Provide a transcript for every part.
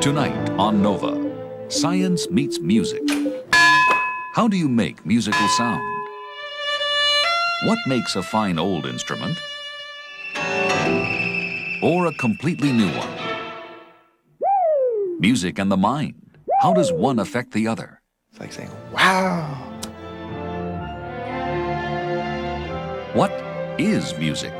Tonight on Nova, science meets music. How do you make musical sound? What makes a fine old instrument? Or a completely new one? Music and the mind. How does one affect the other? It's like saying, wow. What is music?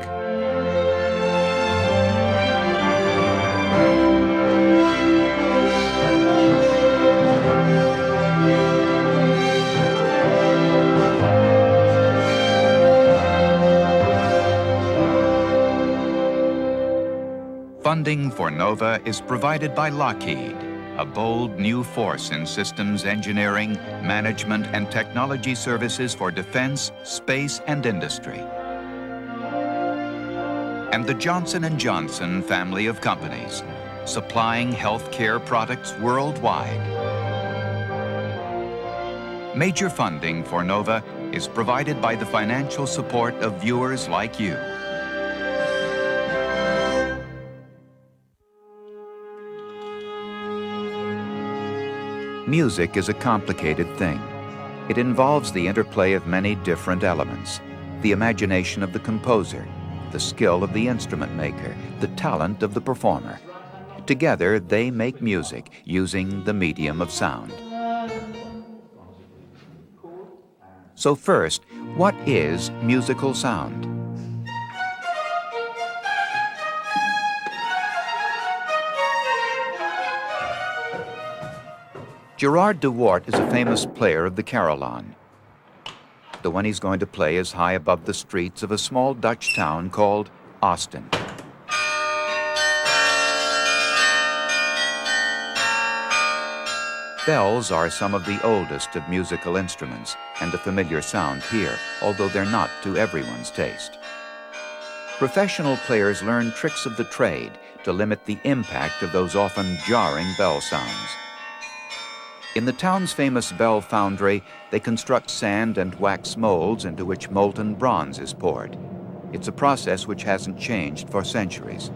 Funding for NOVA is provided by Lockheed, a bold new force in systems engineering, management, and technology services for defense, space, and industry. And the Johnson & Johnson family of companies, supplying healthcare products worldwide. Major funding for NOVA is provided by the financial support of viewers like you. Music is a complicated thing. It involves the interplay of many different elements, the imagination of the composer, the skill of the instrument maker, the talent of the performer. Together, they make music using the medium of sound. So first, what is musical sound? Eduard is a famous player of the carillon. The one he's going to play is high above the streets of a small Dutch town called Austin. Bells are some of the oldest of musical instruments and a familiar sound here, although they're not to everyone's taste. Professional players learn tricks of the trade to limit the impact of those often jarring bell sounds. In the town's famous bell foundry, they construct sand and wax molds into which molten bronze is poured. It's a process which hasn't changed for centuries.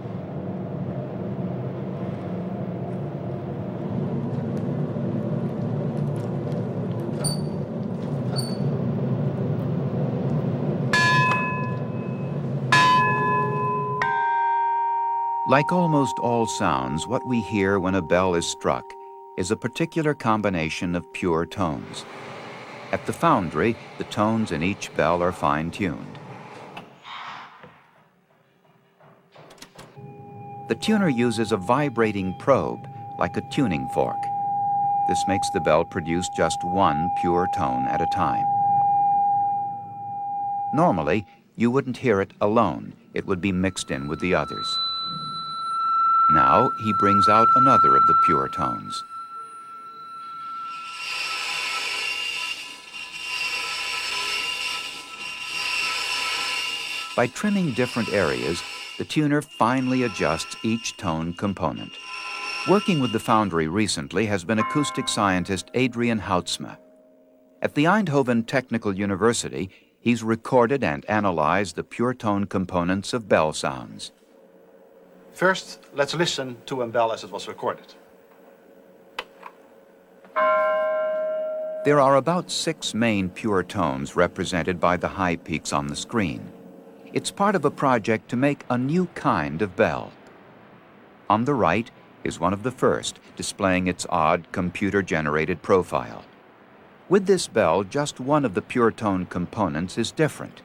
Like almost all sounds, what we hear when a bell is struck is a particular combination of pure tones. At the foundry, the tones in each bell are fine-tuned. The tuner uses a vibrating probe, like a tuning fork. This makes the bell produce just one pure tone at a time. Normally, you wouldn't hear it alone. It would be mixed in with the others. Now, he brings out another of the pure tones. By trimming different areas, the tuner finely adjusts each tone component. Working with the foundry recently has been acoustic scientist Adrian Houtsma. At the Eindhoven Technical University, he's recorded and analyzed the pure tone components of bell sounds. First, let's listen to a bell as it was recorded. There are about 6 main pure tones represented by the high peaks on the screen. It's part of a project to make a new kind of bell. On the right is one of the first, displaying its odd computer-generated profile. With this bell, just one of the pure tone components is different.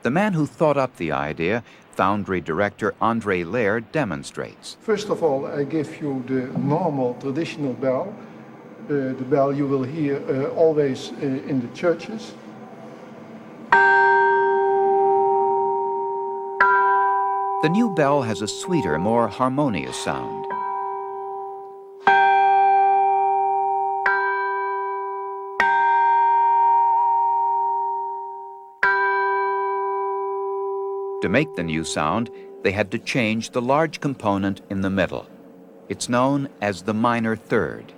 The man who thought up the idea, foundry director André Laird, demonstrates. First of all, I give you the normal traditional bell, the bell you will hear always in the churches. The new bell has a sweeter, more harmonious sound. To make the new sound, they had to change the large component in the middle. It's known as the minor third.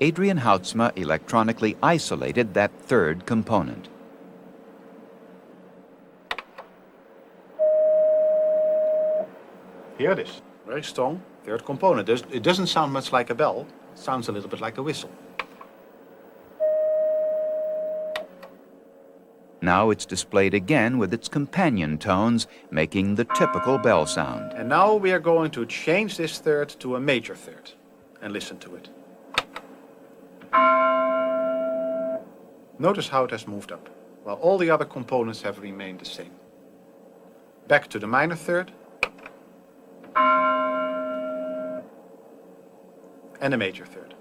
Adrian Houtsma electronically isolated that third component. Here it is. Very strong. Third component. It doesn't sound much like a bell. It sounds a little bit like a whistle. Now it's displayed again with its companion tones, making the typical bell sound. And now we are going to change this third to a major third. And listen to it. Notice how it has moved up, while all the other components have remained the same. Back to the minor third. And a major third.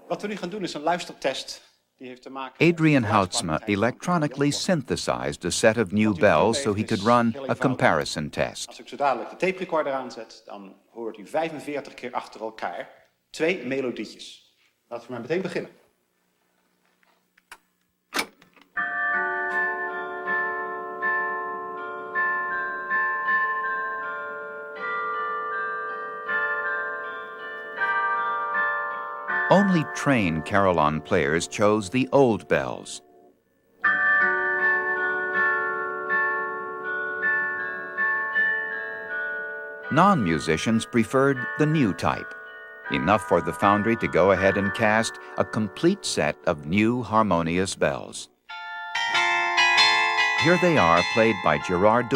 Wat we nu gaan doen is een luistertest. Die heeft te maken Adrian Houtsma electronically synthesized a set of new bells so he could run a comparison test. Als ik zo dadelijk de tape recorder aanzet, dan hoort u 45 keer achter elkaar 2 melodietjes. Laten we maar meteen beginnen. Only trained carillon players chose the old bells. Non-musicians preferred the new type, enough for the foundry to go ahead and cast a complete set of new harmonious bells. Here they are, played by Eduard.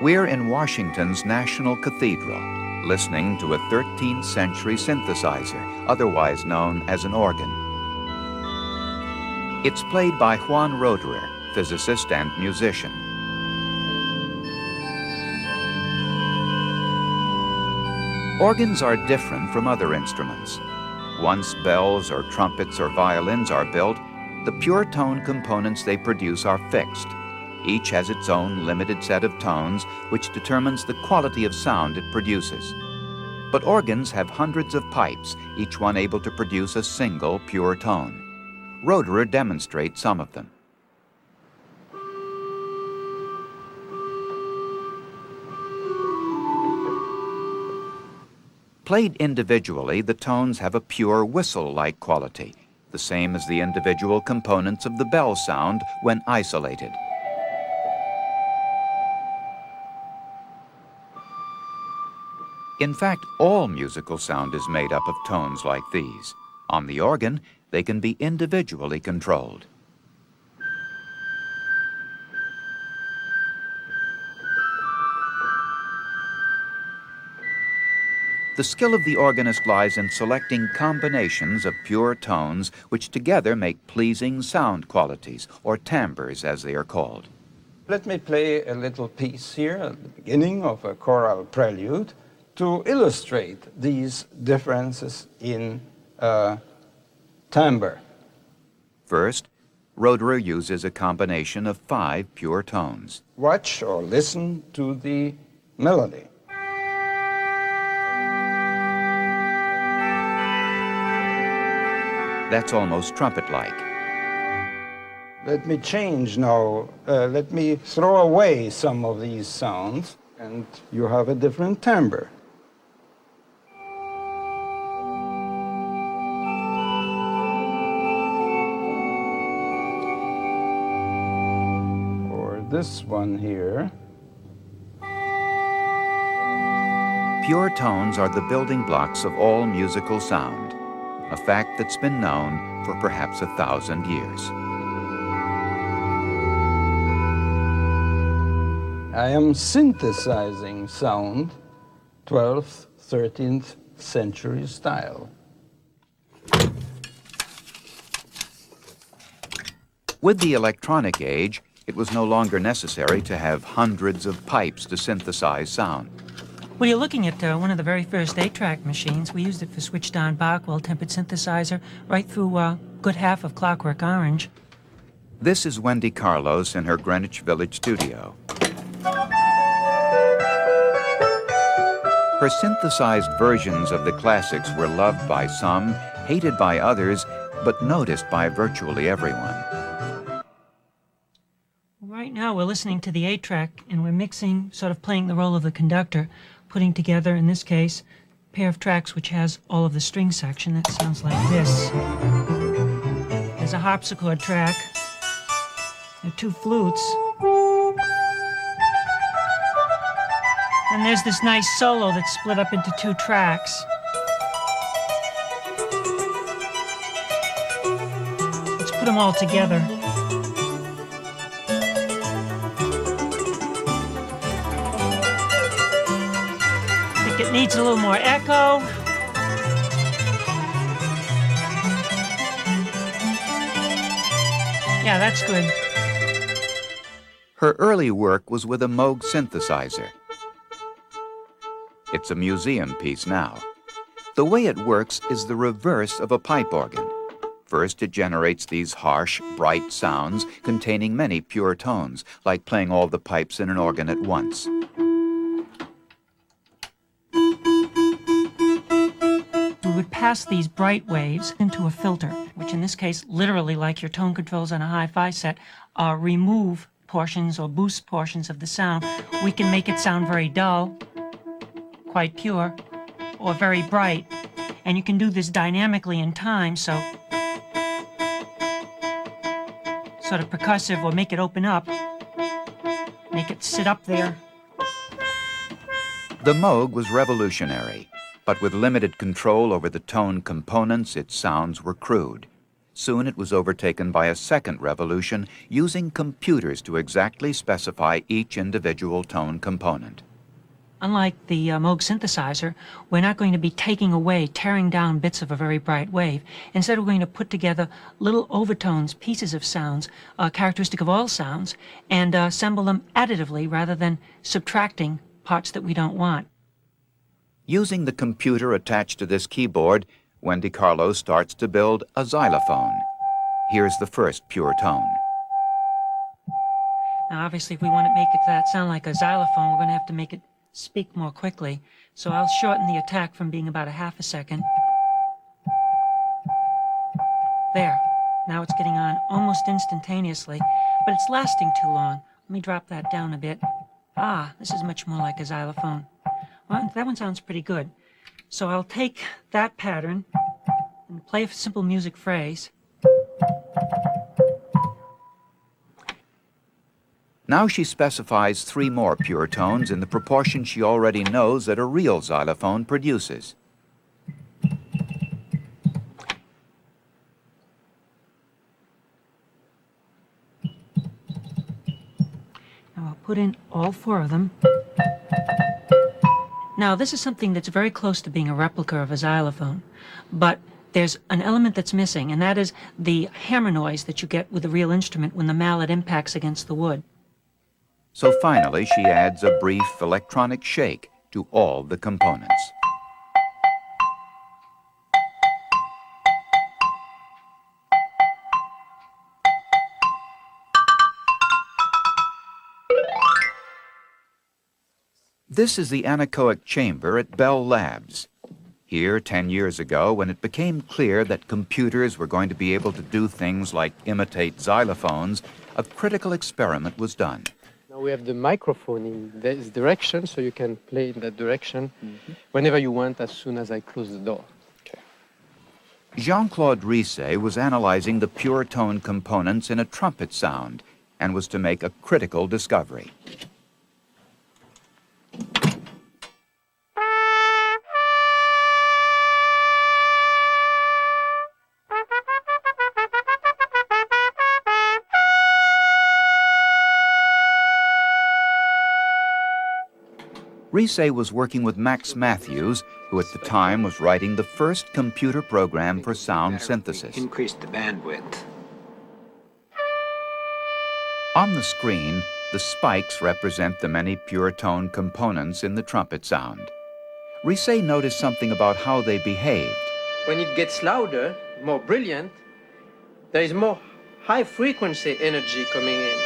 We're in Washington's National Cathedral, listening to a 13th century synthesizer, otherwise known as an organ. It's played by Juan Roederer, physicist and musician. Organs are different from other instruments. Once bells or trumpets or violins are built, the pure tone components they produce are fixed. Each has its own limited set of tones, which determines the quality of sound it produces. But organs have hundreds of pipes, each one able to produce a single pure tone. Roederer demonstrates some of them. Played individually, the tones have a pure whistle-like quality, the same as the individual components of the bell sound when isolated. In fact, all musical sound is made up of tones like these. On the organ, they can be individually controlled. The skill of the organist lies in selecting combinations of pure tones which together make pleasing sound qualities, or timbres as they are called. Let me play a little piece here at the beginning of a choral prelude to illustrate these differences in timbre. First, Roederer uses a combination of 5 pure tones. Watch or listen to the melody. That's almost trumpet-like. Let me change now. Let me throw away some of these sounds, and you have a different timbre. Or this one here. Pure tones are the building blocks of all musical sound, a fact that's been known for perhaps 1,000 years. I am synthesizing sound, 12th, 13th century style. With the electronic age, it was no longer necessary to have hundreds of pipes to synthesize sound. Well, you're looking at one of the very first 8-track machines. We used it for switched-on Barkwell tempered synthesizer right through a good half of Clockwork Orange. This is Wendy Carlos in her Greenwich Village studio. Her synthesized versions of the classics were loved by some, hated by others, but noticed by virtually everyone. Right now we're listening to the 8-track and we're mixing, sort of playing the role of the conductor, putting together, in this case, a pair of tracks which has all of the string section. That sounds like this. There's a harpsichord track. There are 2 flutes. And there's this nice solo that's split up into 2 tracks. Let's put them all together. It needs a little more echo. Yeah, that's good. Her early work was with a Moog synthesizer. It's a museum piece now. The way it works is the reverse of a pipe organ. First, it generates these harsh, bright sounds containing many pure tones, like playing all the pipes in an organ at once. We would pass these bright waves into a filter, which in this case, literally like your tone controls on a hi-fi set, remove portions or boost portions of the sound. We can make it sound very dull, quite pure, or very bright. And you can do this dynamically in time, so sort of percussive, or make it open up, make it sit up there. The Moog was revolutionary, but with limited control over the tone components, its sounds were crude. Soon it was overtaken by a second revolution, using computers to exactly specify each individual tone component. Unlike the Moog synthesizer, we're not going to be taking away, tearing down bits of a very bright wave. Instead, we're going to put together little overtones, pieces of sounds, characteristic of all sounds, and assemble them additively rather than subtracting parts that we don't want. Using the computer attached to this keyboard, Wendy Carlo starts to build a xylophone. Here's the first pure tone. Now, obviously, if we want to make that sound like a xylophone, we're going to have to make it speak more quickly. So I'll shorten the attack from being about a half a second. There. Now it's getting on almost instantaneously, but it's lasting too long. Let me drop that down a bit. Ah, this is much more like a xylophone. Well, that one sounds pretty good. So I'll take that pattern and play a simple music phrase. Now she specifies 3 more pure tones in the proportion she already knows that a real xylophone produces. Now I'll put in all 4 of them. Now this is something that's very close to being a replica of a xylophone, but there's an element that's missing, and that is the hammer noise that you get with a real instrument when the mallet impacts against the wood. So finally, she adds a brief electronic shake to all the components. This is the anechoic chamber at Bell Labs. Here, 10 years ago, when it became clear that computers were going to be able to do things like imitate xylophones, a critical experiment was done. Now we have the microphone in this direction, so you can play in that direction whenever you want, as soon as I close the door. Okay. Jean-Claude Risset was analyzing the pure tone components in a trumpet sound and was to make a critical discovery. Risset was working with Max Matthews, who at the time was writing the first computer program for sound synthesis. Increase the bandwidth. On the screen, the spikes represent the many pure tone components in the trumpet sound. Risset noticed something about how they behaved. When it gets louder, more brilliant, there is more high-frequency energy coming in.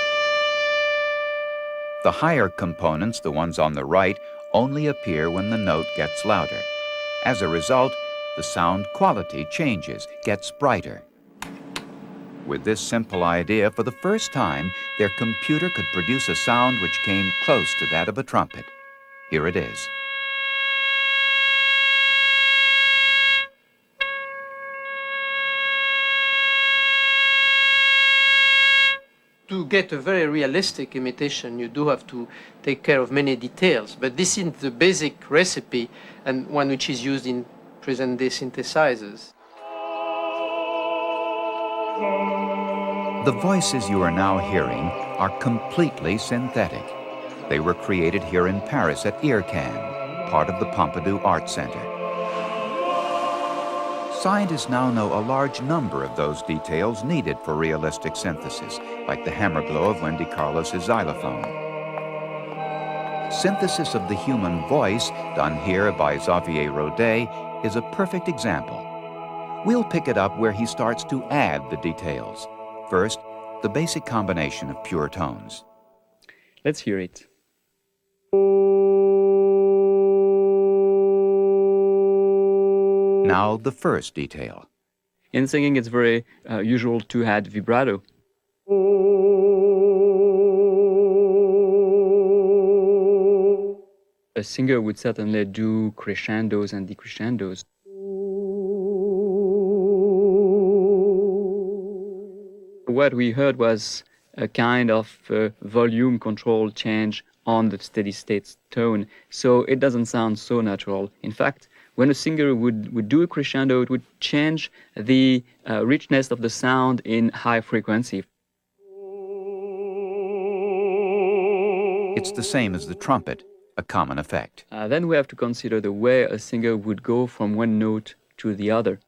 The higher components, the ones on the right, only appear when the note gets louder. As a result, the sound quality changes, gets brighter. With this simple idea, for the first time, their computer could produce a sound which came close to that of a trumpet. Here it is. To get a very realistic imitation, you do have to take care of many details, but this is the basic recipe and one which is used in present-day synthesizers. The voices you are now hearing are completely synthetic. They were created here in Paris at IRCAN, part of the Pompidou Art Center. Scientists now know a large number of those details needed for realistic synthesis, like the hammer blow of Wendy Carlos's xylophone. Synthesis of the human voice, done here by Xavier Rodet, is a perfect example. We'll pick it up where he starts to add the details. First, the basic combination of pure tones. Let's hear it. Now the first detail. In singing, it's very usual to add vibrato. A singer would certainly do crescendos and decrescendos. What we heard was a kind of volume control change on the steady state tone, so it doesn't sound so natural. In fact, when a singer would do a crescendo, it would change the richness of the sound in high frequency. It's the same as the trumpet, a common effect. Then we have to consider the way a singer would go from one note to the other.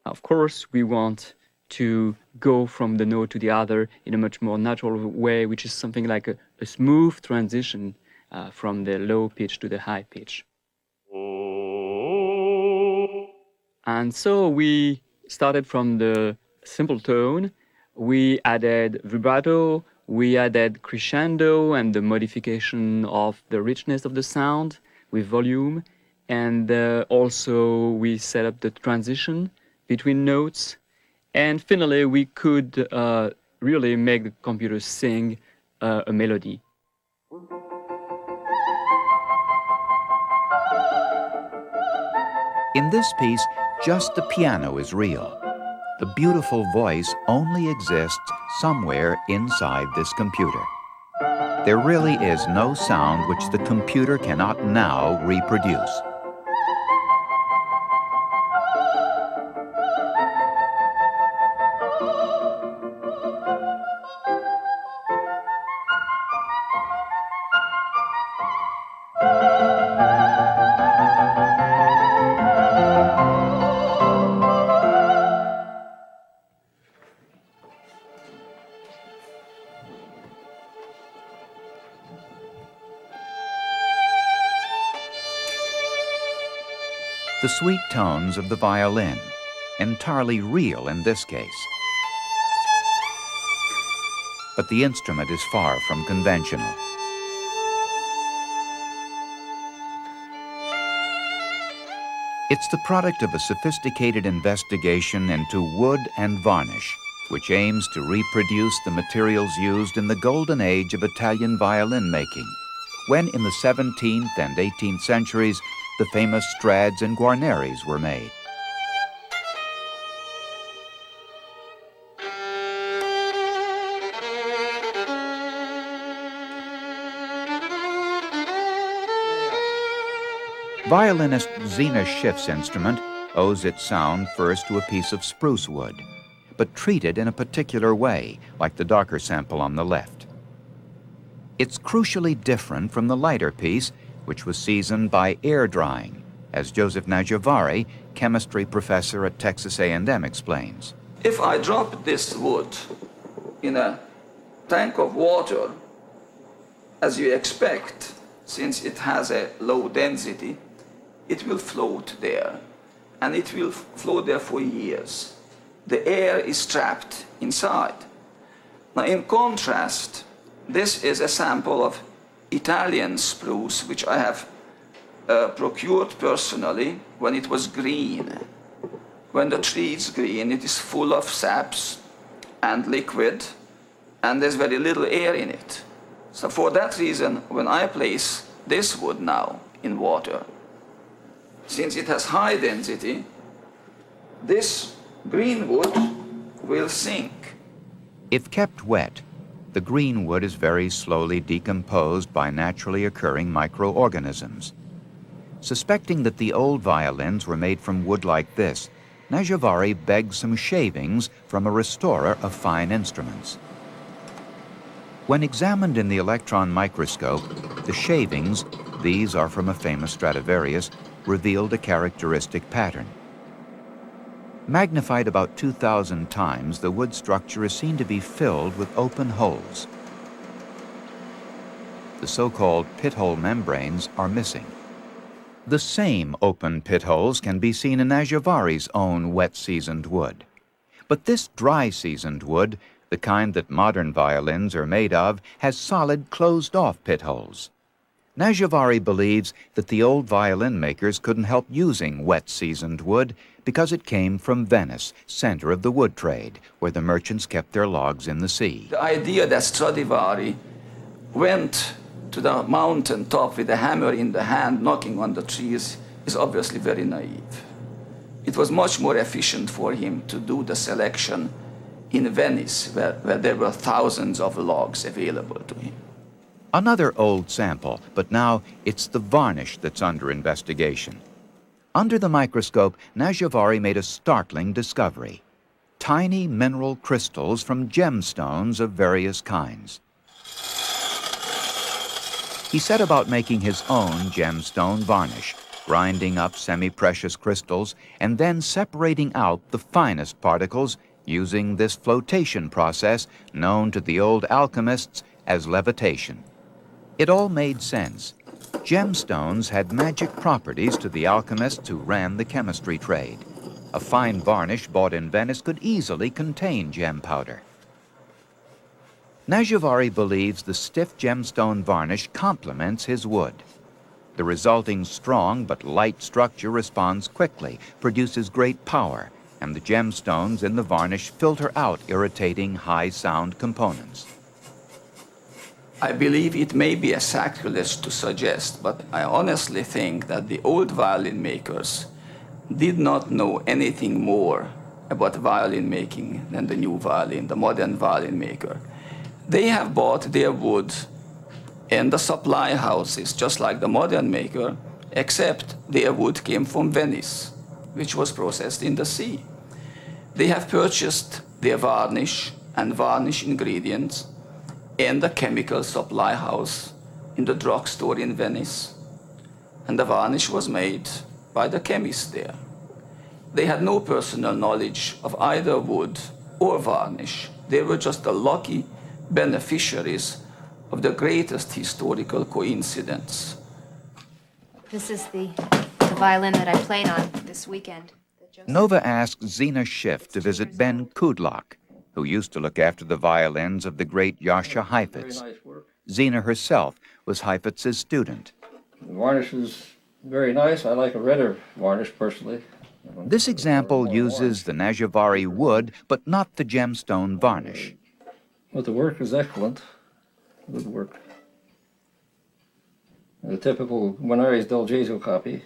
Of course, we want to go from the note to the other in a much more natural way, which is something like a smooth transition from the low pitch to the high pitch. And so we started from the simple tone, we added vibrato, we added crescendo and the modification of the richness of the sound with volume, and also we set up the transition between notes, and finally we could really make the computer sing a melody. In this piece, just the piano is real. The beautiful voice only exists somewhere inside this computer. There really is no sound which the computer cannot now reproduce. The sweet tones of the violin, entirely real in this case. But the instrument is far from conventional. It's the product of a sophisticated investigation into wood and varnish, which aims to reproduce the materials used in the golden age of Italian violin making, when in the 17th and 18th centuries, the famous Strads and Guarneris were made. Violinist Zena Schiff's instrument owes its sound first to a piece of spruce wood, but treated in a particular way, like the darker sample on the left. It's crucially different from the lighter piece, which was seasoned by air drying, as Joseph Najavare, chemistry professor at Texas A&M, explains. If I drop this wood in a tank of water, as you expect, since it has a low density, it will float there, and it will float there for years. The air is trapped inside. Now, in contrast, this is a sample of Italian spruce, which I have procured personally when it was green. When the tree is green, it is full of saps and liquid, and there's very little air in it. So for that reason, when I place this wood now in water, since it has high density, this green wood will sink. If kept wet, the green wood is very slowly decomposed by naturally occurring microorganisms. Suspecting that the old violins were made from wood like this, Najavary begged some shavings from a restorer of fine instruments. When examined in the electron microscope, the shavings, these are from a famous Stradivarius, revealed a characteristic pattern. Magnified about 2,000 times, the wood structure is seen to be filled with open holes. The so-called pit-hole membranes are missing. The same open pit holes can be seen in Najavary's own wet-seasoned wood. But this dry-seasoned wood, the kind that modern violins are made of, has solid closed-off pit holes. Najavary believes that the old violin makers couldn't help using wet-seasoned wood because it came from Venice, center of the wood trade, where the merchants kept their logs in the sea. The idea that Stradivari went to the mountain top with a hammer in the hand knocking on the trees is obviously very naive. It was much more efficient for him to do the selection in Venice, where there were thousands of logs available to him. Another old sample, but now it's the varnish that's under investigation. Under the microscope, Najavary made a startling discovery: tiny mineral crystals from gemstones of various kinds. He set about making his own gemstone varnish, grinding up semi-precious crystals and then separating out the finest particles using this flotation process known to the old alchemists as levitation. It all made sense. Gemstones had magic properties to the alchemists who ran the chemistry trade. A fine varnish bought in Venice could easily contain gem powder. Najavary believes the stiff gemstone varnish complements his wood. The resulting strong but light structure responds quickly, produces great power, and the gemstones in the varnish filter out irritating high-sound components. I believe it may be a sacrilege to suggest, but I honestly think that the old violin makers did not know anything more about violin making than the new violin, the modern violin maker. They have bought their wood in the supply houses, just like the modern maker, except their wood came from Venice, which was processed in the sea. They have purchased their varnish and varnish ingredients in the chemical supply house in the drugstore in Venice, and the varnish was made by the chemist there. They had no personal knowledge of either wood or varnish. They were just the lucky beneficiaries of the greatest historical coincidence. This is the violin that I played on this weekend. Nova asked Zina Schiff to visit Ben Kudlak, who used to look after the violins of the great Jascha Heifetz. Zina herself was Heifetz's student. The varnish is very nice. I like a redder varnish personally. This example uses the Najavary wood, but not the gemstone varnish. But the work is excellent. Good work. The typical Monares del Gesù copy.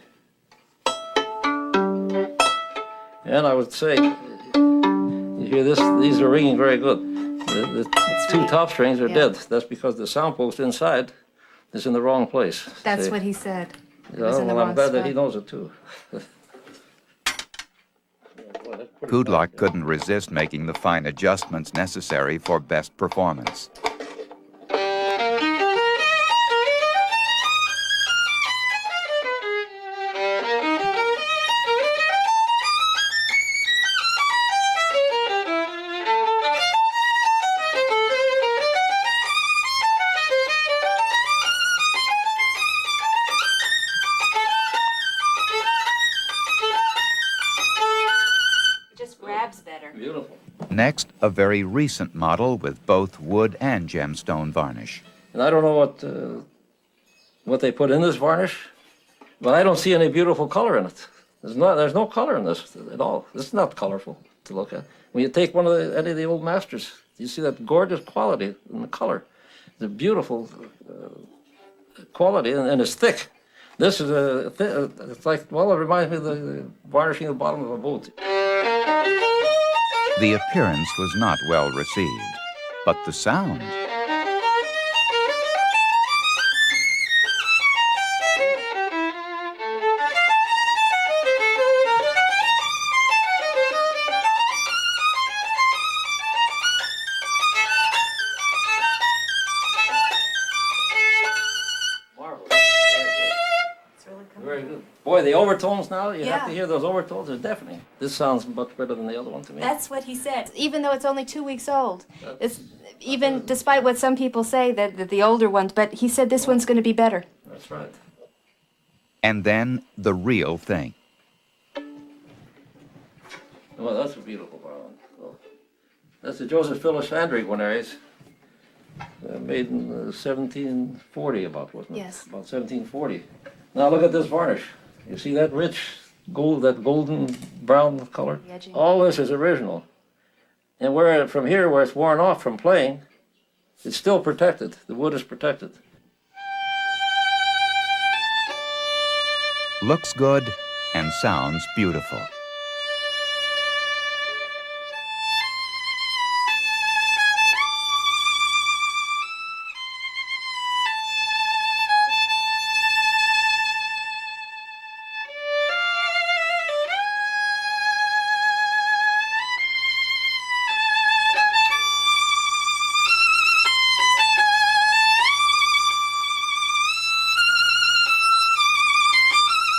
And I would say, you hear this, these are ringing very good. The two top strings are dead. That's because the sound post inside is in the wrong place. That's See? what he said. Yeah, well, I'm glad that he knows it too. Kudlak couldn't resist making the fine adjustments necessary for best performance. Beautiful. Next, a very recent model with both wood and gemstone varnish. And I don't know what they put in this varnish, But I don't see any beautiful color in it. There's no color in this at all. It's not colorful to look at. When you take any of the old masters, you see that gorgeous quality in the color. The beautiful quality, and it's thick. This is it's like, well, it reminds me of the varnishing the bottom of a boat. The appearance was not well received, but the sound. Very good. Boy, the overtones now, you have to hear those overtones, they're deafening. This sounds much better than the other one to me. That's what he said. Even though it's only 2 weeks old, it's even despite what some people say that the older ones, but he said this one's going to be better. That's right. And then the real thing. Well, that's a beautiful violin. Well, that's the Joseph Phyllis Andry-Guarneri's, made in 1740 about, wasn't it? Yes. About 1740. Now look at this varnish. You see that rich gold, that golden brown color? All this is original. And from here, where it's worn off from playing, it's still protected. The wood is protected. Looks good and sounds beautiful.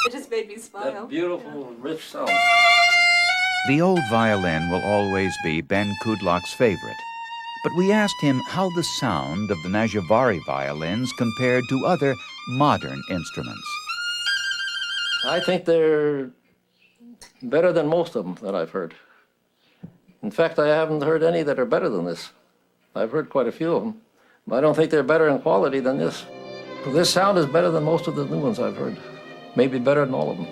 It just made me smile. That beautiful, rich sound. The old violin will always be Ben Kudlak's favorite, but we asked him how the sound of the Najavary violins compared to other modern instruments. I think they're better than most of them that I've heard. In fact, I haven't heard any that are better than this. I've heard quite a few of them, but I don't think they're better in quality than this. This sound is better than most of the new ones I've heard. Maybe better than all of them.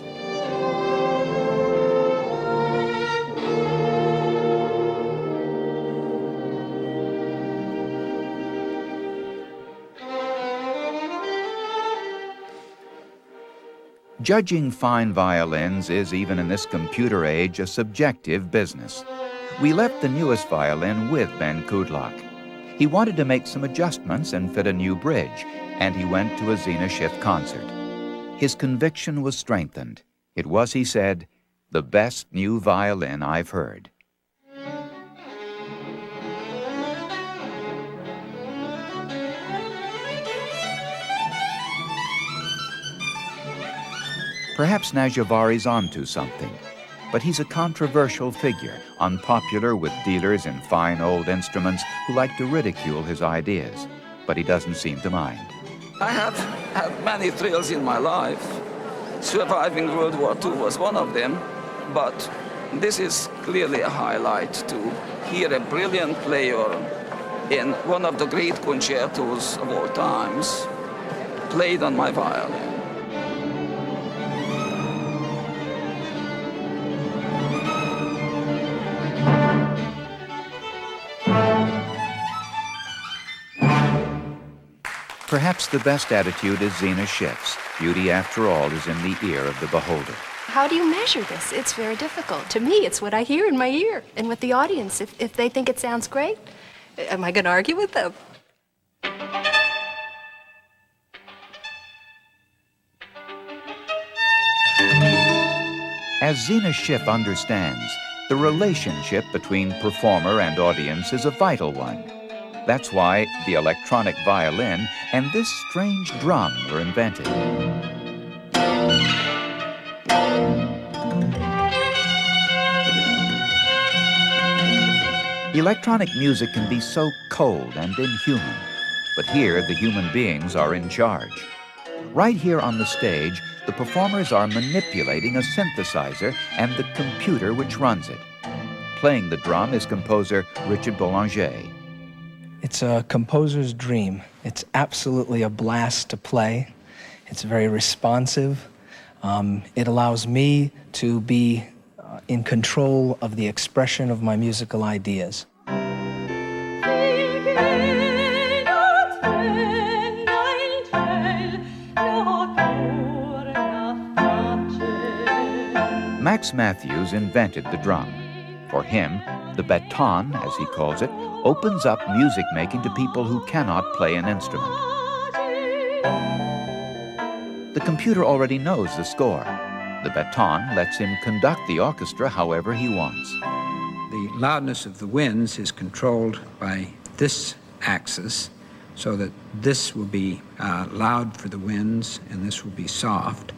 Judging fine violins is, even in this computer age, a subjective business. We left the newest violin with Ben Kudlak. He wanted to make some adjustments and fit a new bridge, and he went to a Zina Schiff concert. His conviction was strengthened. It was, he said, the best new violin I've heard. Perhaps Najavari's onto something, but he's a controversial figure, unpopular with dealers in fine old instruments who like to ridicule his ideas, but he doesn't seem to mind. I have had many thrills in my life. Surviving World War II was one of them, but this is clearly a highlight to hear a brilliant player in one of the great concertos of all times played on my violin. Perhaps the best attitude is Zina Schiff's. Beauty, after all, is in the ear of the beholder. How do you measure this? It's very difficult. To me, it's what I hear in my ear. And with the audience, if they think it sounds great, am I going to argue with them? As Zina Schiff understands, the relationship between performer and audience is a vital one. That's why the electronic violin and this strange drum were invented. Electronic music can be so cold and inhuman, but here the human beings are in charge. Right here on the stage, the performers are manipulating a synthesizer and the computer which runs it. Playing the drum is composer Richard Boulanger. It's a composer's dream. It's absolutely a blast to play. It's very responsive. It allows me to be in control of the expression of my musical ideas. Max Matthews invented the drum. For him, the baton, as he calls it, opens up music making to people who cannot play an instrument. The computer already knows the score. The baton lets him conduct the orchestra however he wants. The loudness of the winds is controlled by this axis, so that this will be loud for the winds and this will be soft.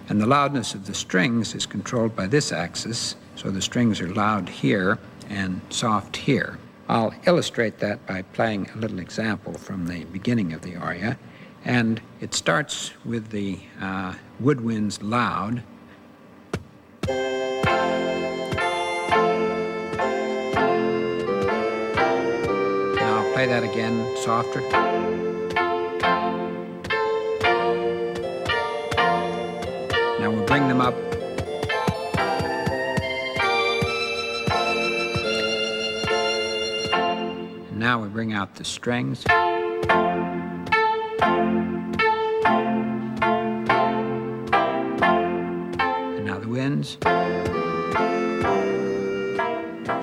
And the loudness of the strings is controlled by this axis, so the strings are loud here and soft here. I'll illustrate that by playing a little example from the beginning of the aria. And it starts with the woodwinds loud. Now I'll play that again, softer. Now we'll bring them up. And now we bring out the strings. And now the winds.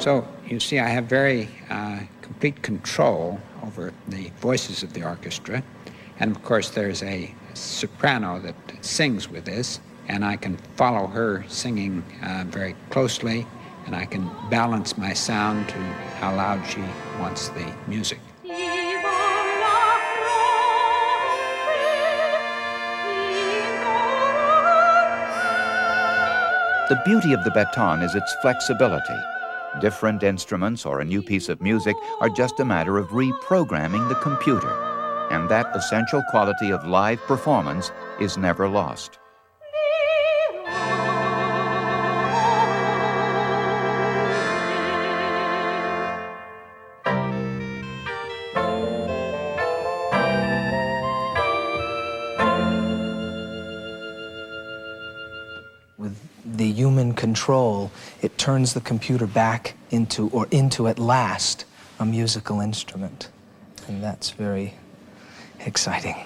So you see I have very complete control over the voices of the orchestra. And of course there's a soprano that sings with this. And I can follow her singing very closely, and I can balance my sound to how loud she wants the music. The beauty of the baton is its flexibility. Different instruments or a new piece of music are just a matter of reprogramming the computer, and that essential quality of live performance is never lost. The human control, it turns the computer back into at last a musical instrument. And that's very exciting.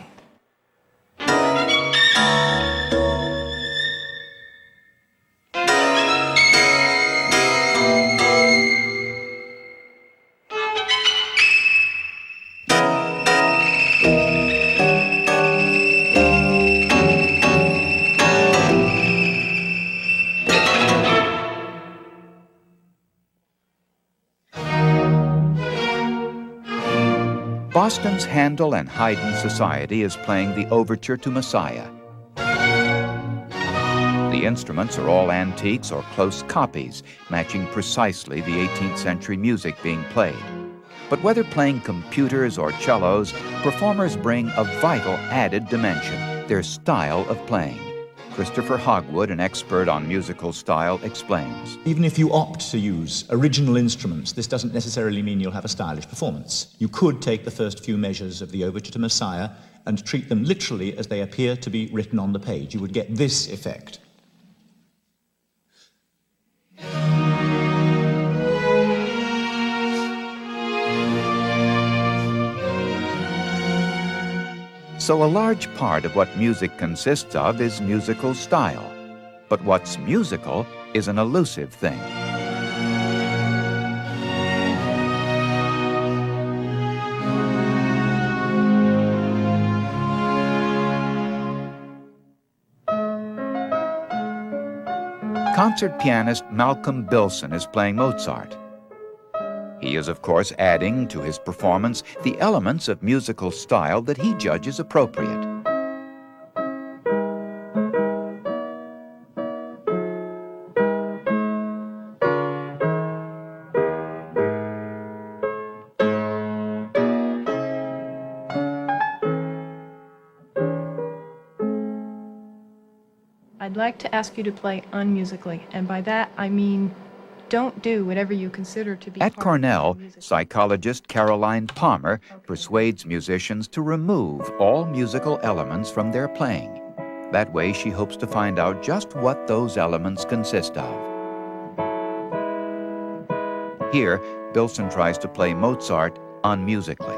Boston's Handel and Haydn Society is playing the overture to Messiah. The instruments are all antiques or close copies, matching precisely the 18th century music being played. But whether playing computers or cellos, performers bring a vital added dimension, their style of playing. Christopher Hogwood, an expert on musical style, explains. Even if you opt to use original instruments, this doesn't necessarily mean you'll have a stylish performance. You could take the first few measures of the overture to Messiah and treat them literally as they appear to be written on the page. You would get this effect. So a large part of what music consists of is musical style. But what's musical is an elusive thing. Concert pianist Malcolm Bilson is playing Mozart. He is, of course, adding to his performance the elements of musical style that he judges appropriate. I'd like to ask you to play unmusically, and by that I mean don't do whatever you consider to be At Cornell, psychologist Caroline Palmer persuades musicians to remove all musical elements from their playing. That way, she hopes to find out just what those elements consist of. Here, Bilson tries to play Mozart unmusically.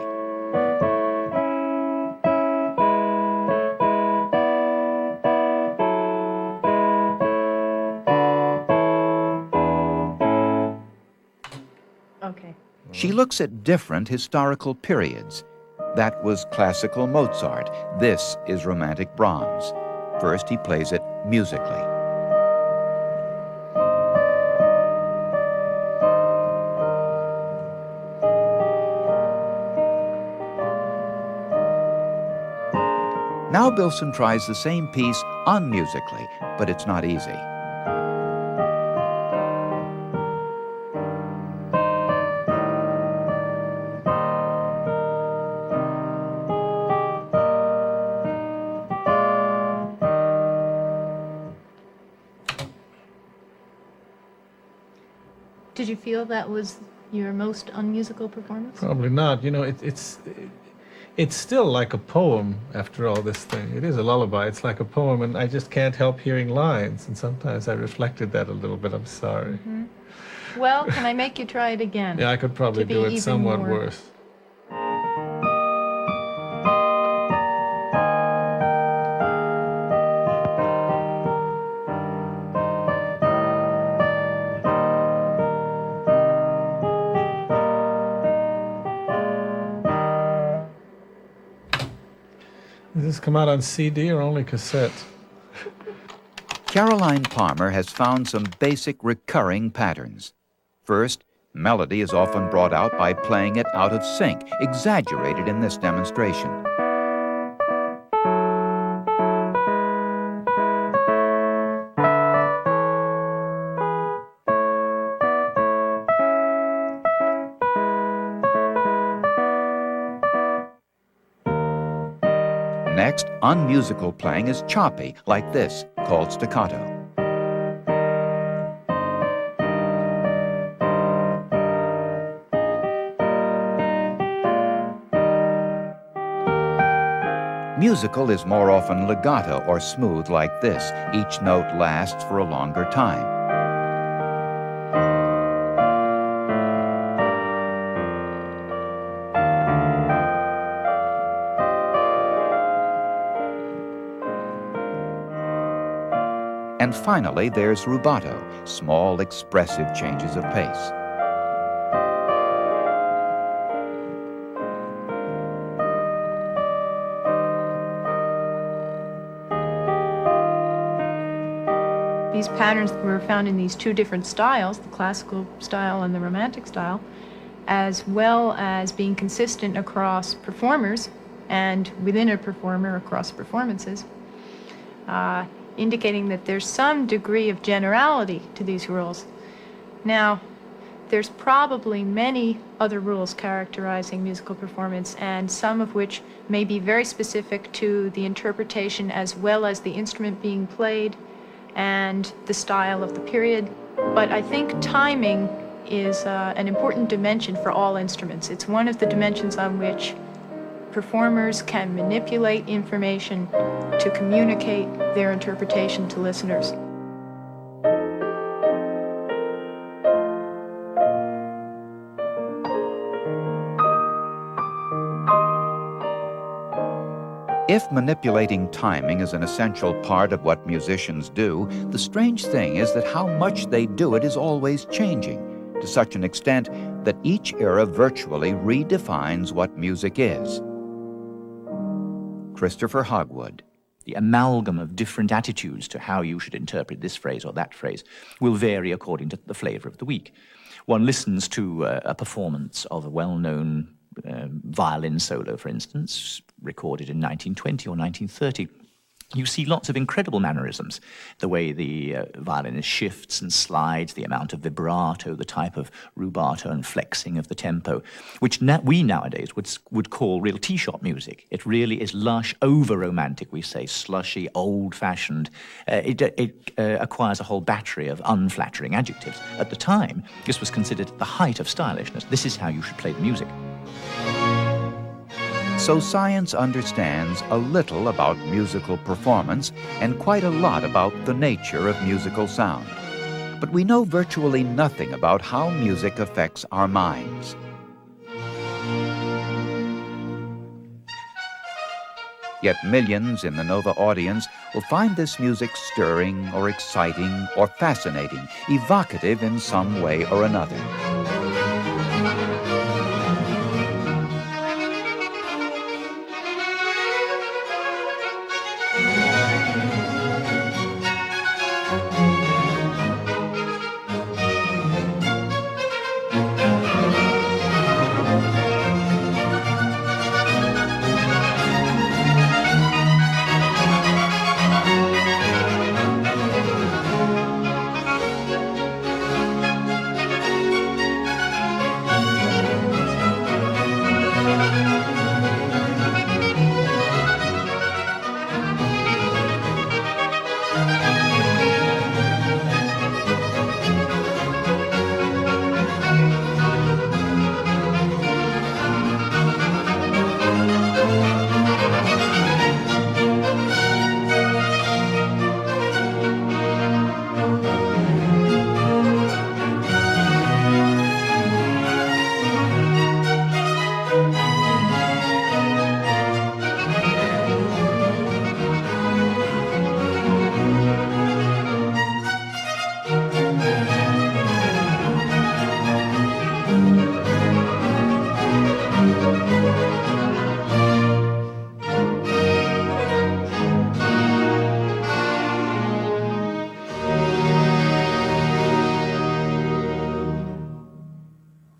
Okay. She looks at different historical periods. That was classical Mozart. This is Romantic Brahms. First, he plays it musically. Now Bilson tries the same piece unmusically, but it's not easy. Did you feel that was your most unmusical performance? Probably not. You know, it's still like a poem after all this thing. It is a lullaby. It's like a poem, and I just can't help hearing lines. And sometimes I reflected that a little bit. I'm sorry. Mm-hmm. Well, can I make you try it again? Yeah, I could probably do it somewhat worse. Does this come out on CD or only cassette? Caroline Palmer has found some basic recurring patterns. First, melody is often brought out by playing it out of sync, exaggerated in this demonstration. Next, unmusical playing is choppy, like this, called staccato. Musical is more often legato or smooth, like this. Each note lasts for a longer time. And finally, there's rubato, small, expressive changes of pace. These patterns were found in these two different styles, the classical style and the romantic style, as well as being consistent across performers and within a performer across performances. Indicating that there's some degree of generality to these rules. Now, there's probably many other rules characterizing musical performance, and some of which may be very specific to the interpretation as well as the instrument being played and the style of the period. But I think timing is an important dimension for all instruments. It's one of the dimensions on which performers can manipulate information to communicate their interpretation to listeners. If manipulating timing is an essential part of what musicians do, the strange thing is that how much they do it is always changing, to such an extent that each era virtually redefines what music is. Christopher Hogwood. The amalgam of different attitudes to how you should interpret this phrase or that phrase will vary according to the flavor of the week. One listens to a performance of a well-known violin solo, for instance, recorded in 1920 or 1930. You see lots of incredible mannerisms, the way the violinist shifts and slides, the amount of vibrato, the type of rubato and flexing of the tempo, which we nowadays would call real tea-shop music. It really is lush, over-romantic, we say, slushy, old-fashioned. It acquires a whole battery of unflattering adjectives. At the time, this was considered the height of stylishness. This is how you should play the music. So science understands a little about musical performance and quite a lot about the nature of musical sound. But we know virtually nothing about how music affects our minds. Yet millions in the Nova audience will find this music stirring or exciting or fascinating, evocative in some way or another.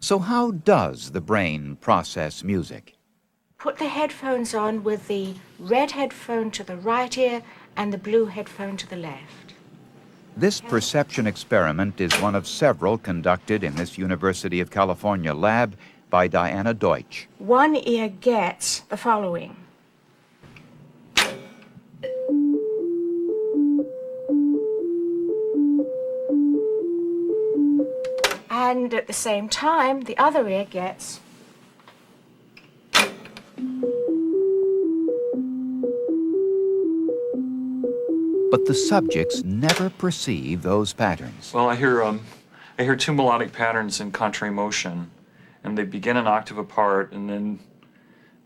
So how does the brain process music? Put the headphones on with the red headphone to the right ear and the blue headphone to the left. This perception experiment is one of several conducted in this University of California lab by Diana Deutsch. One ear gets the following. And at the same time, the other ear gets. But the subjects never perceive those patterns. Well, I hear two melodic patterns in contrary motion, and they begin an octave apart, and then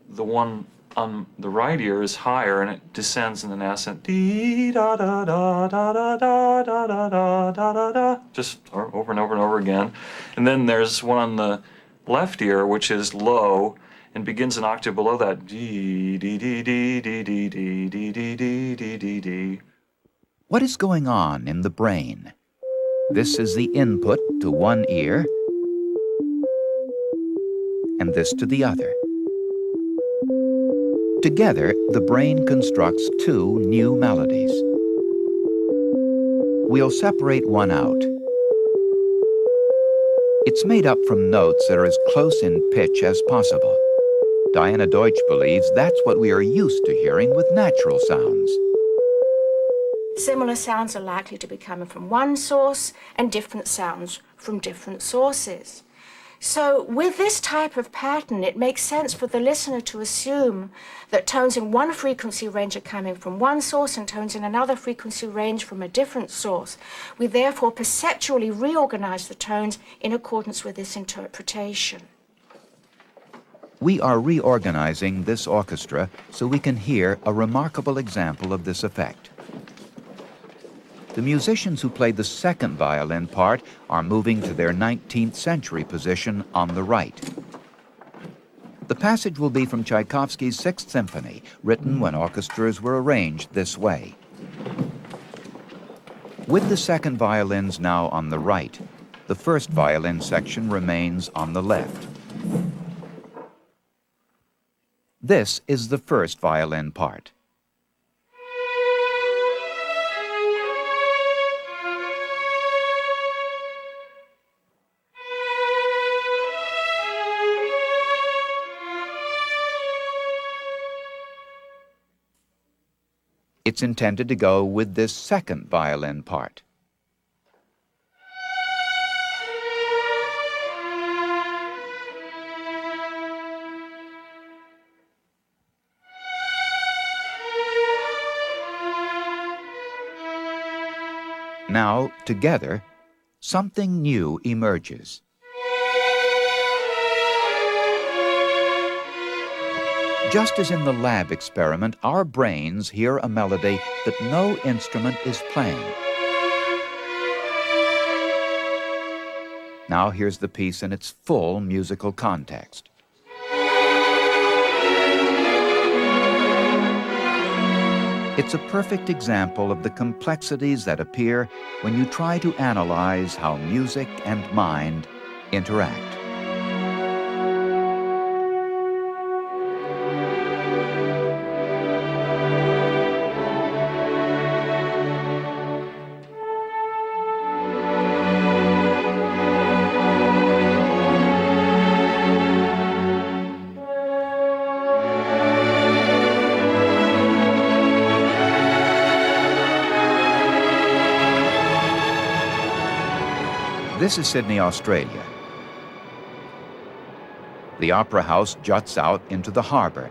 the one on the right ear is higher, and it descends in an ascent. Dee da da da da da da da da da da da da, just over and over and over again. And then there's one on the left ear, which is low, and begins an octave below that. Dee dee dee dee dee dee dee dee dee dee dee dee dee. What is going on in the brain? This is the input to one ear, and this to the other. Together, the brain constructs two new melodies. We'll separate one out. It's made up from notes that are as close in pitch as possible. Diana Deutsch believes that's what we are used to hearing with natural sounds. Similar sounds are likely to be coming from one source and different sounds from different sources. So with this type of pattern, it makes sense for the listener to assume that tones in one frequency range are coming from one source and tones in another frequency range from a different source. We therefore perceptually reorganize the tones in accordance with this interpretation. We are reorganizing this orchestra so we can hear a remarkable example of this effect. The musicians who played the second violin part are moving to their 19th century position on the right. The passage will be from Tchaikovsky's Sixth Symphony, written when orchestras were arranged this way. With the second violins now on the right, the first violin section remains on the left. This is the first violin part. It's intended to go with this second violin part. Now, together, something new emerges. Just as in the lab experiment, our brains hear a melody that no instrument is playing. Now here's the piece in its full musical context. It's a perfect example of the complexities that appear when you try to analyze how music and mind interact. This is Sydney, Australia. The Opera House juts out into the harbor,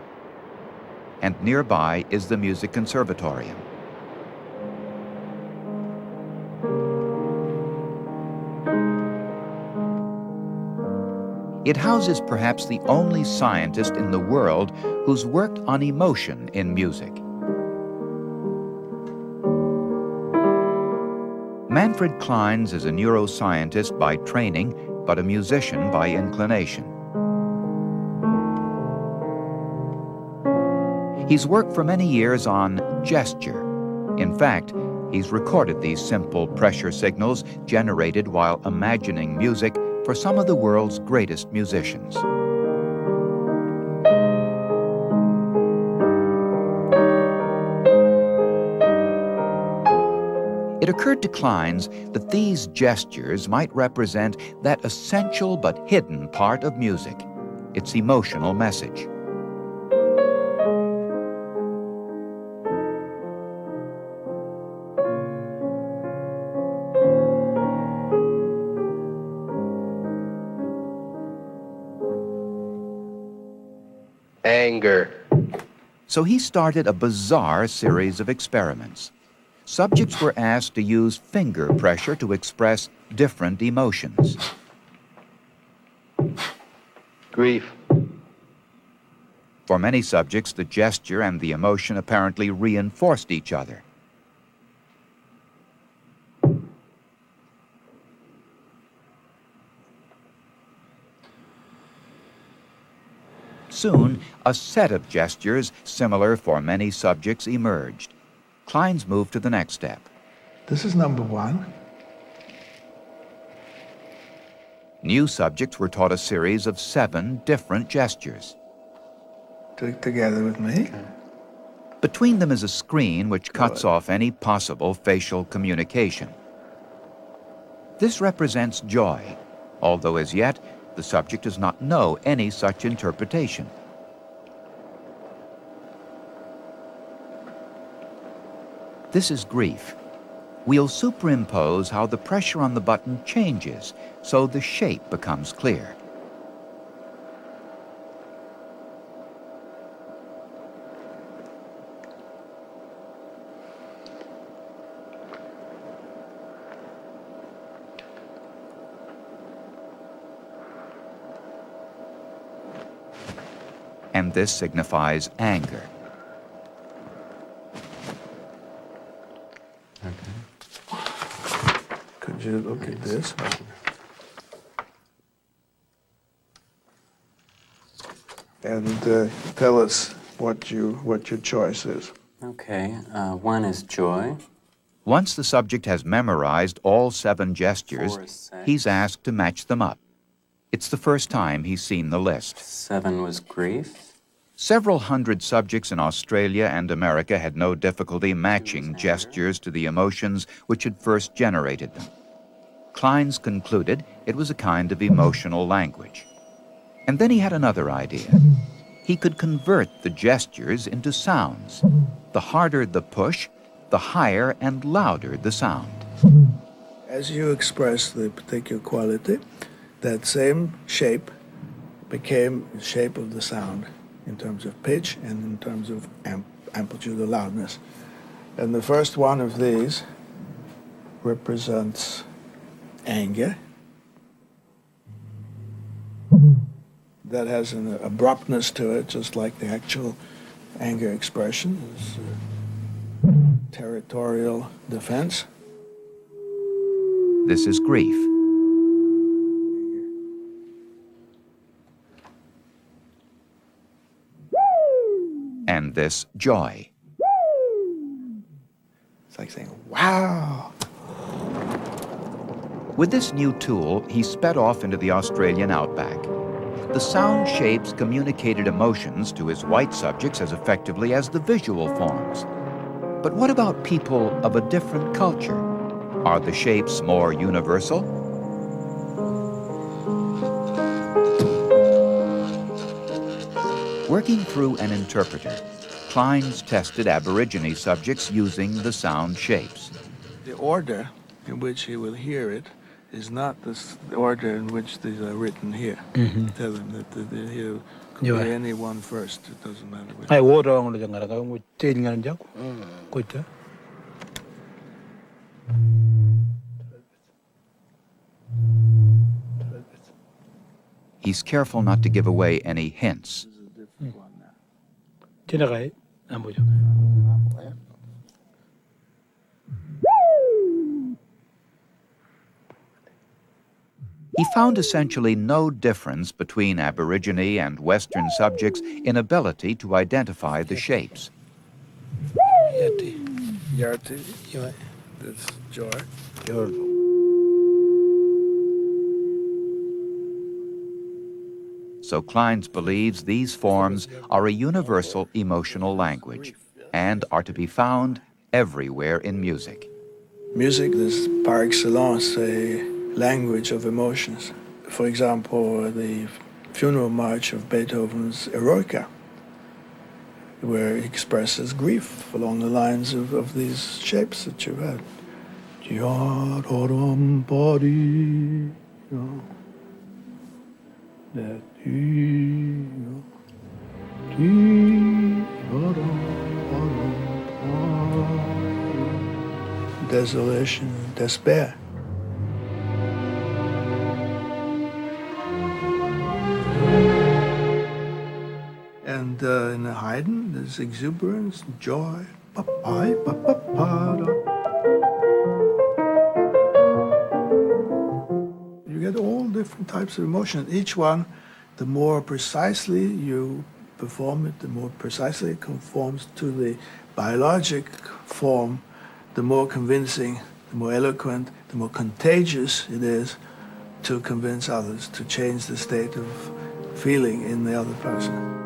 and nearby is the Music Conservatorium. It houses perhaps the only scientist in the world who's worked on emotion in music. Manfred Kleins is a neuroscientist by training, but a musician by inclination. He's worked for many years on gesture. In fact, he's recorded these simple pressure signals generated while imagining music for some of the world's greatest musicians. It occurred to Kleins that these gestures might represent that essential but hidden part of music, its emotional message. Anger. So he started a bizarre series of experiments. Subjects were asked to use finger pressure to express different emotions. Grief. For many subjects, the gesture and the emotion apparently reinforced each other. Soon, a set of gestures similar for many subjects emerged. Kleins moved to the next step. This is number one. New subjects were taught a series of 7 different gestures. Do it together with me. Between them is a screen which cuts off any possible facial communication. This represents joy, although as yet, the subject does not know any such interpretation. This is grief. We'll superimpose how the pressure on the button changes so the shape becomes clear. And this signifies anger. Could you look at this? And tell us what your choice is. Okay, one is joy. Once the subject has memorized all 7 gestures, he's asked to match them up. It's the first time he's seen the list. 7 was grief. Several hundred subjects in Australia and America had no difficulty matching gestures to the emotions which had first generated them. Kleins concluded it was a kind of emotional language. And then he had another idea. He could convert the gestures into sounds. The harder the push, the higher and louder the sound. As you express the particular quality, that same shape became the shape of the sound in terms of pitch and in terms of amplitude or loudness. And the first one of these represents anger. That has an abruptness to it, just like the actual anger expression. It's territorial defense. This is grief. And this joy. It's like saying, wow. With this new tool, he sped off into the Australian outback. The sound shapes communicated emotions to his white subjects as effectively as the visual forms. But what about people of a different culture? Are the shapes more universal? Working through an interpreter, Kleins tested Aborigine subjects using the sound shapes. The order in which he will hear it is not the order in which these are written here. Tell him that here could be any one first. It doesn't matter which. I order on the younger guy with changing and joke. Good. He's careful not to give away any hints. He found essentially no difference between Aborigine and Western subjects in ability to identify the shapes. Yarti. That's joy. So Kleins believes these forms are a universal emotional language and are to be found everywhere in music. Music is par excellence a language of emotions. For example, the funeral march of Beethoven's Eroica, where he expresses grief along the lines of these shapes that you had. Desolation, despair. And in Haydn, there's exuberance, joy. You get all different types of emotion. Each one, the more precisely you perform it, the more precisely it conforms to the biologic form, the more convincing, the more eloquent, the more contagious it is to convince others, to change the state of feeling in the other person.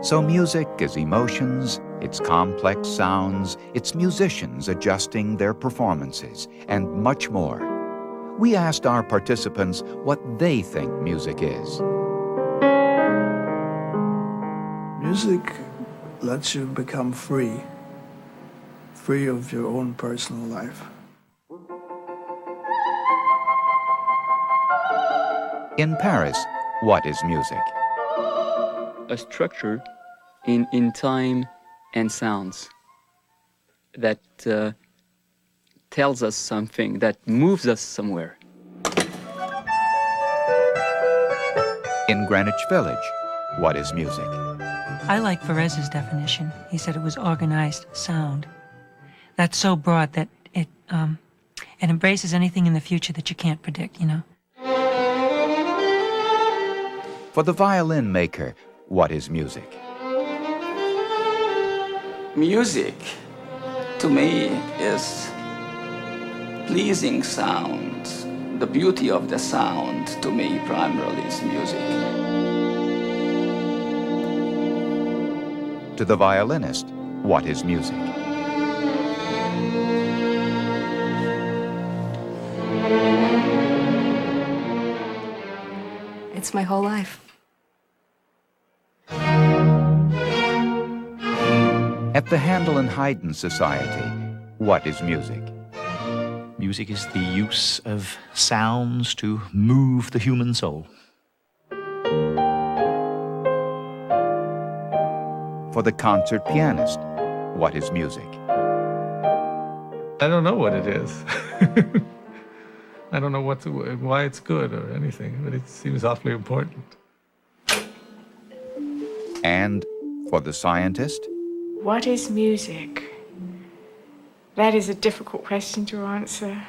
So music is emotions, it's complex sounds, it's musicians adjusting their performances, and much more. We asked our participants what they think music is. Music lets you become free of your own personal life. In Paris, what is music? A structure in time and sounds that tells us something, that moves us somewhere. In Greenwich Village, what is music? I like Perez's definition. He said it was organized sound. That's so broad that it embraces anything in the future that you can't predict, you know? For the violin maker, what is music? Music, to me, is pleasing sound. The beauty of the sound, to me, primarily is music. To the violinist, what is music? It's my whole life. At the Handel and Haydn Society, what is music? Music is the use of sounds to move the human soul. For the concert pianist, what is music? I don't know what it is. I don't know why it's good or anything, but it seems awfully important. And for the scientist, What is music? That is a difficult question to answer.